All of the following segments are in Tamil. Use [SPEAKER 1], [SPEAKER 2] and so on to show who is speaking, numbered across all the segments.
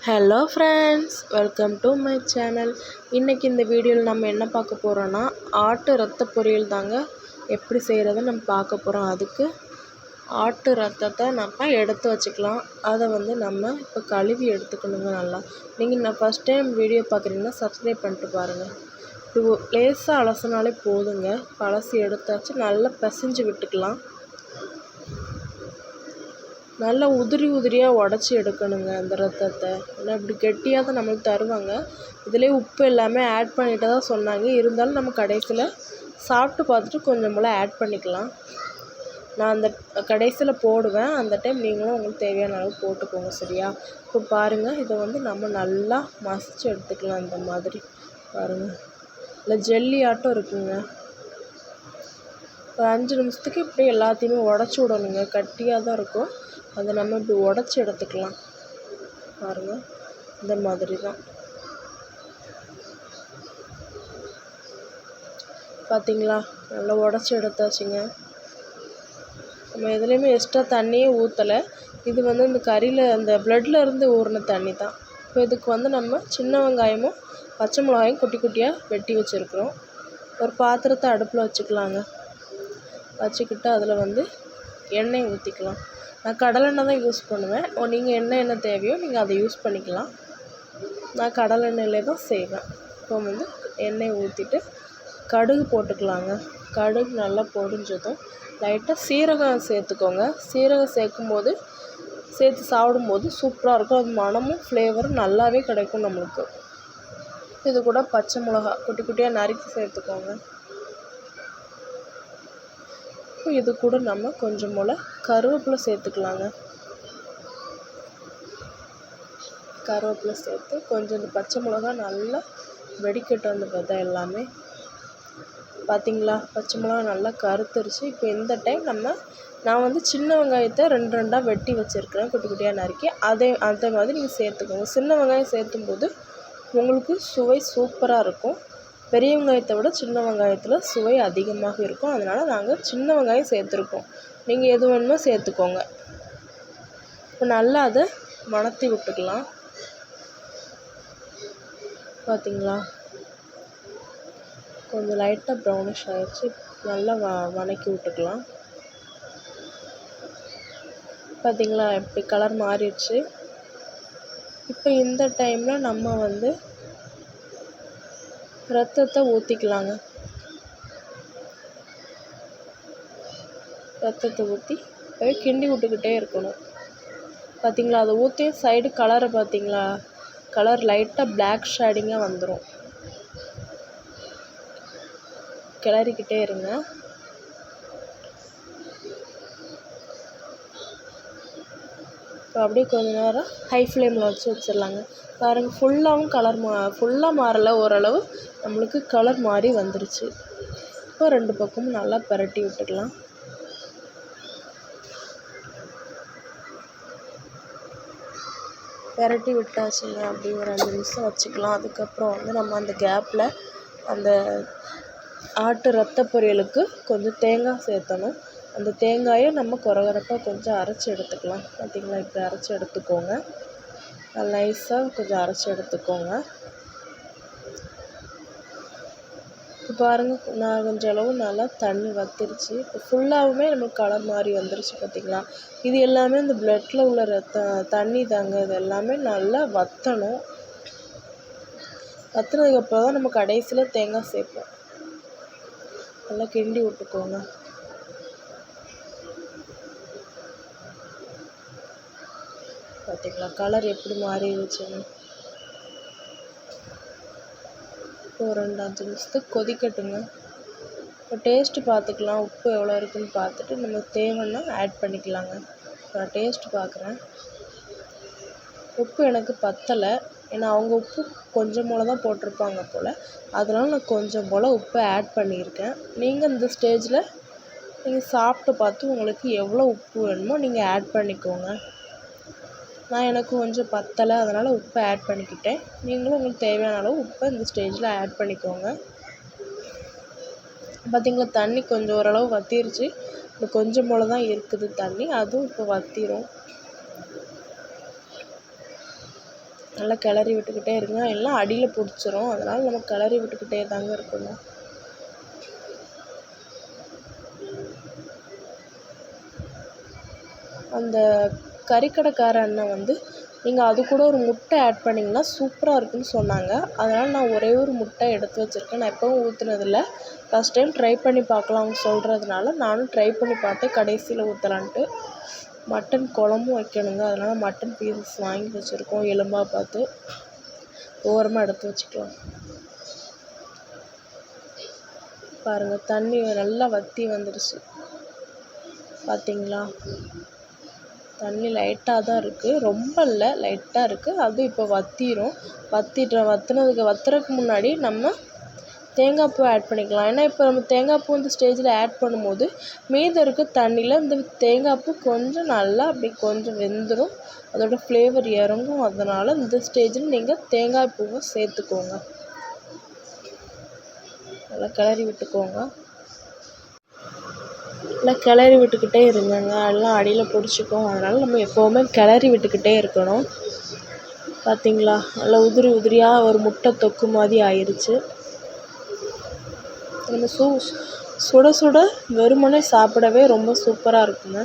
[SPEAKER 1] Hello friends, welcome to my channel. இன்றைக்கி இந்த வீடியோவில் நம்ம என்ன பார்க்க போகிறோன்னா ஆட்டு ரத்த பொரியல் தாங்க. எப்படி செய்கிறதுன்னு நம்ம பார்க்க போகிறோம். அதுக்கு ஆட்டு ரத்தத்தை நம்ம எடுத்து வச்சுக்கலாம். அதை நம்ம இப்போ கழுவி எடுத்துக்கணுங்க நல்லா. நீங்கள் ஃபஸ்ட் டைம் வீடியோ பார்க்குறீங்கன்னா சப்ஸ்கிரைப் பண்ணிட்டு பாருங்கள். இப்போ லேசாக அலசினாலே போதுங்க. அலசி எடுத்தாச்சு. நல்லா பிசைஞ்சு விட்டுக்கலாம். நல்லா உதிரியாக உடச்சி எடுக்கணுங்க அந்த ரத்தத்தை. ஏன்னா இப்படி கெட்டியாக தான் நம்மளுக்கு தருவாங்க. இதிலே உப்பு எல்லாமே ஆட் பண்ணிட்டு தான் சொன்னாங்க. இருந்தாலும் நம்ம கடைசியில் சாப்பிட்டு பார்த்துட்டு கொஞ்சம் போல் ஆட் பண்ணிக்கலாம். நான் அந்த கடைசியில் போடுவேன். அந்த டைம் நீங்களும் உங்களுக்கு தேவையான அளவு போட்டுக்கோங்க, சரியா? இப்போ பாருங்கள், இதை நம்ம நல்லா மசிச்சு எடுத்துக்கலாம். இந்த மாதிரி பாருங்கள், இல்லை ஜெல்லி ஆட்டம் இருக்குங்க. ஒரு 5 நிமிஷத்துக்கு இப்படி எல்லாத்தையுமே உடச்சி விடணுங்க. கட்டியாக தான் இருக்கும். அதை நம்ம இப்படி உடச்சி எடுத்துக்கலாம். பாருங்கள், இந்த மாதிரி தான். பார்த்தீங்களா, நல்லா உடச்சி எடுத்தாச்சுங்க. நம்ம எதுலேயுமே எக்ஸ்ட்ரா தண்ணியே ஊற்றலை. இது இந்த கறியில் அந்த ப்ளட்டில் இருந்து ஊறின தண்ணி தான். இப்போ இதுக்கு நம்ம சின்ன வெங்காயமும் பச்சை மிளகாயும் குட்டி குட்டியாக வெட்டி வச்சுருக்குறோம். ஒரு பாத்திரத்தை அடுப்பில் வச்சுக்கலாங்க. வச்சுக்கிட்டு அதில் எண்ணெய் ஊற்றிக்கலாம். நான் கடலெண்ணெய் தான் யூஸ் பண்ணுவேன். நீங்கள் என்ன தேவையோ நீங்கள் அதை யூஸ் பண்ணிக்கலாம். நான் கடலெண்ணெயிலே தான் செய்வேன். இப்போ எண்ணெய் ஊற்றிட்டு கடுகு போட்டுக்கலாங்க. கடுகு நல்லா பொரிஞ்சதும் லைட்டாக சீரகம் சேர்த்துக்கோங்க. சீரகம் சேர்த்து சாப்பிடும்போது சூப்பராக இருக்கும். அது மணமும் ஃப்ளேவரும் நல்லாவே கிடைக்கும் நம்மளுக்கு. இது கூட பச்சை மிளகா குட்டி குட்டியாக நறுக்கி சேர்த்துக்கோங்க. இது கூட நம்ம கொஞ்சம் போல் கருவேப்பிலை சேர்த்துக்கலாங்க. கருவேப்பிலை சேர்த்து கொஞ்சம் இந்த பச்சை மிளகா நல்லா வெடிக்கட்டும். அந்த எல்லாமே பார்த்திங்களா, பச்சை மிளகா நல்லா கருத்துருச்சு. இப்போ இந்த டைம் நான் சின்ன வெங்காயத்தை 2 வெட்டி வச்சுருக்கிறேன், குட்டி குட்டியாக நறுக்கி. அதே மாதிரி நீங்கள் சேர்த்துக்கோங்க. சின்ன வெங்காயம் சேர்த்தும்போது உங்களுக்கு சுவை சூப்பராக இருக்கும். பெரிய வெங்காயத்தை விட சின்ன வெங்காயத்தில் சுவை அதிகமாக இருக்கும். அதனால் நாங்கள் சின்ன வெங்காயம் சேர்த்துருக்கோம். நீங்கள் எது வேணுமோ சேர்த்துக்கோங்க. இப்போ நல்லா அதை வணத்தி விட்டுக்கலாம். பார்த்திங்களா, கொஞ்சம் லைட்டாக ப்ரௌனிஷ் ஆகிடுச்சு. நல்லா வணக்கி விட்டுக்கலாம். பார்த்திங்களா, எப்படி கலர் மாறிடுச்சு. இப்போ இந்த டைமில் நம்ம ரத்தத்தை ஊற்றிக்கலாங்க. ரத்தத்தை ஊற்றி கிண்டி விட்டுக்கிட்டே இருக்கணும். பார்த்திங்களா, அதை ஊற்றி சைடு கலரை பார்த்திங்களா, கலர் லைட்டாக பிளாக் ஷேடிங்காக வந்துடும். கிளறிக்கிட்டே இருங்க. இப்போ அப்படியே கொஞ்ச நேரம் ஹை ஃப்ளேமில் வச்சிடலாங்க. பாருங்கள், ஃபுல்லாக மாறலை, ஓரளவு நம்மளுக்கு கலர் மாறி வந்துருச்சு. இப்போ 2 பக்கமும் நல்லா பரட்டி விட்டுக்கலாம். பரட்டி விட்டாச்சுங்க. அப்படி ஒரு 5 நிமிஷம் வச்சுக்கலாம். அதுக்கப்புறம் நம்ம அந்த கேப்பில் அந்த ஆட்டு ரத்த பொரியலுக்கு கொஞ்சம் தேங்காய் சேர்த்தணும். அந்த தேங்காயை நம்ம கொரகொரப்பாக கொஞ்சம் அரைச்சி எடுத்துக்கலாம். பார்த்திங்களா, இப்படி அரைச்சி எடுத்துக்கோங்க. நைஸாக கொஞ்சம் அரைச்சி எடுத்துக்கோங்க. இப்போ பாருங்கள், நான் கொஞ்சம் அளவு நல்லா தண்ணி வற்றிருச்சு. இப்போ ஃபுல்லாகவுமே நமக்கு கலர் மாதிரி வந்துருச்சு. பார்த்திங்களா, இது எல்லாமே இந்த ப்ளட்டில் உள்ள தண்ணி தாங்க. இது எல்லாமே நல்லா வற்றணும். வற்றினதுக்கப்புறம் தான் நம்ம கடைசியில் தேங்காய் சேர்ப்போம். நல்லா கிண்டி விட்டுக்கோங்க. பார்த்திங்களா, கலர் எப்படி மாறிடுச்சுன்னு. இப்போ ஒரு 2-5 நிமிஷத்துக்கு கொதிக்கட்டுங்க. இப்போ டேஸ்ட்டு பார்த்துக்கலாம். உப்பு எவ்வளோ இருக்குதுன்னு பார்த்துட்டு நம்ம தேவைன்னா ஆட் பண்ணிக்கலாங்க. நான் டேஸ்ட்டு பார்க்குறேன். உப்பு எனக்கு பத்தலை. ஏன்னா அவங்க உப்பு கொஞ்சம் போல் தான் போட்டிருப்பாங்க போல். அதனால் நான் கொஞ்சம் போல் உப்பு ஆட் பண்ணியிருக்கேன். நீங்கள் இந்த ஸ்டேஜில் நீங்கள் சாப்பிட்டு பார்த்து உங்களுக்கு எவ்வளோ உப்பு வேணுமோ நீங்கள் ஆட் பண்ணிக்கோங்க. எனக்கு கொஞ்சம் பத்தலை, அதனால் உப்பை ஆட் பண்ணிக்கிட்டேன். நீங்களும் உங்களுக்கு தேவையான அளவு உப்பை இந்த ஸ்டேஜில் ஆட் பண்ணிக்கோங்க. பார்த்திங்களா, தண்ணி கொஞ்சம் ஓரளவு வற்றிருச்சு. இது கொஞ்சம் போல் தான் இருக்குது தண்ணி. அதுவும் இப்போ வற்றிரும். நல்லா கிளறி விட்டுக்கிட்டே இருங்க, எல்லாம் அடியில் பிடிச்சிரும். அதனால் நம்ம கிளறி விட்டுக்கிட்டே தாங்க இருக்கணும். அந்த கறிக்கடைக்கார அண்ணன் வந்து நீங்கள் அது கூட ஒரு முட்டை ஆட் பண்ணிங்கன்னா சூப்பராக இருக்குன்னு சொன்னாங்க. அதனால் நான் ஒரே ஒரு முட்டை எடுத்து வச்சுருக்கேன். நான் எப்போவும் ஊற்றுனதில்ல, ஃபஸ்ட் டைம் ட்ரை பண்ணி பார்க்கலாம் அவங்க சொல்கிறதுனால நானும் ட்ரை பண்ணி பார்த்தேன் கடைசியில் ஊற்றலான்ட்டு. மட்டன் குழம்பும் வைக்கணுங்க, அதனால் மட்டன் பீசஸ் வாங்கி வச்சுருக்கோம் எலும்பாக பார்த்து. ஓரமாக எடுத்து வச்சுக்கலாம். பாருங்கள், தண்ணி நல்லா வற்றி வந்துடுச்சு பார்த்தீங்களா? தண்ணி லைட்டாக தான் இருக்குது, ரொம்ப இல்லை, லைட்டாக இருக்குது. அதுவும் இப்போ வற்றிரும். வற்றுறதுக்கு முன்னாடி நம்ம தேங்காய் பூ ஆட் பண்ணிக்கலாம். ஏன்னா இப்போ நம்ம தேங்காய் பூ இந்த ஸ்டேஜில் ஆட் பண்ணும்போது மீதம் இருக்க தண்ணியில் இந்த தேங்காய் பூ கொஞ்சம் நல்லா அப்படி கொஞ்சம் வெந்துடும், அதோடய ஃப்ளேவர் இறங்கும். அதனால் இந்த ஸ்டேஜில் நீங்கள் தேங்காய் பூவை சேர்த்துக்கோங்க. நல்லா கிளறி விட்டுக்கோங்க. நல்லா கிளறி விட்டுக்கிட்டே இருங்கங்க, எல்லாம் அடியில் பிடிச்சிக்கும். அதனால் நம்ம எப்போவுமே கிளறி விட்டுக்கிட்டே இருக்கணும். பார்த்தீங்களா, நல்லா உதிரி உதிரியாக ஒரு முட்டை தொக்கு மாதிரி ஆயிடுச்சு. நம்ம சுட சுட வெறுமனே சாப்பிடவே ரொம்ப சூப்பராக இருக்குங்க.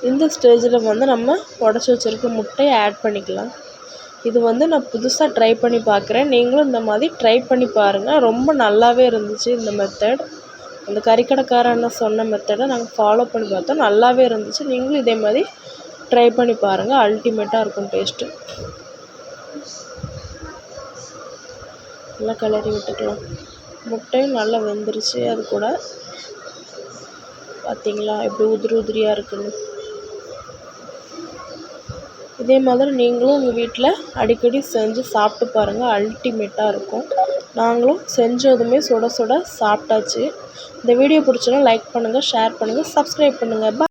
[SPEAKER 1] இந்த ஸ்டேஜில் வந்து நம்ம உடச்சி வச்சுருக்க முட்டையை ஆட் பண்ணிக்கலாம். இது வந்து நான் புதுசாக ட்ரை பண்ணி பார்க்குறேன். நீங்களும் இந்த மாதிரி ட்ரை பண்ணி பாருங்கள். ரொம்ப நல்லாவே இருந்துச்சு இந்த மெத்தட். அந்த கறிக்கடைக்காரன்னு சொன்ன மெத்தடை நாங்கள் ஃபாலோ பண்ணி பார்த்தோம், நல்லாவே இருந்துச்சு. நீங்களும் இதே மாதிரி ட்ரை பண்ணி பாருங்கள், அல்டிமேட்டாக இருக்கும் டேஸ்ட்டு. நல்லா கிளறி விட்டுக்கலாம். முட்டையும் நல்லா வெந்துருச்சு. அது கூட பார்த்தீங்களா எப்படி உதிரி உதிரியாக இருக்குன்னு. இதே மாதிரி நீங்களும் உங்கள் வீட்டில் அடிக்கடி செஞ்சு சாப்பிட்டு பாருங்கள், அல்டிமேட்டாக இருக்கும். நாங்களும் செஞ்சதுமே சுட சுட சாப்பிட்டாச்சு. இந்த வீடியோ பிடிச்சனா லைக் பண்ணுங்கள், ஷேர் பண்ணுங்கள், சப்ஸ்கிரைப் பண்ணுங்கள்.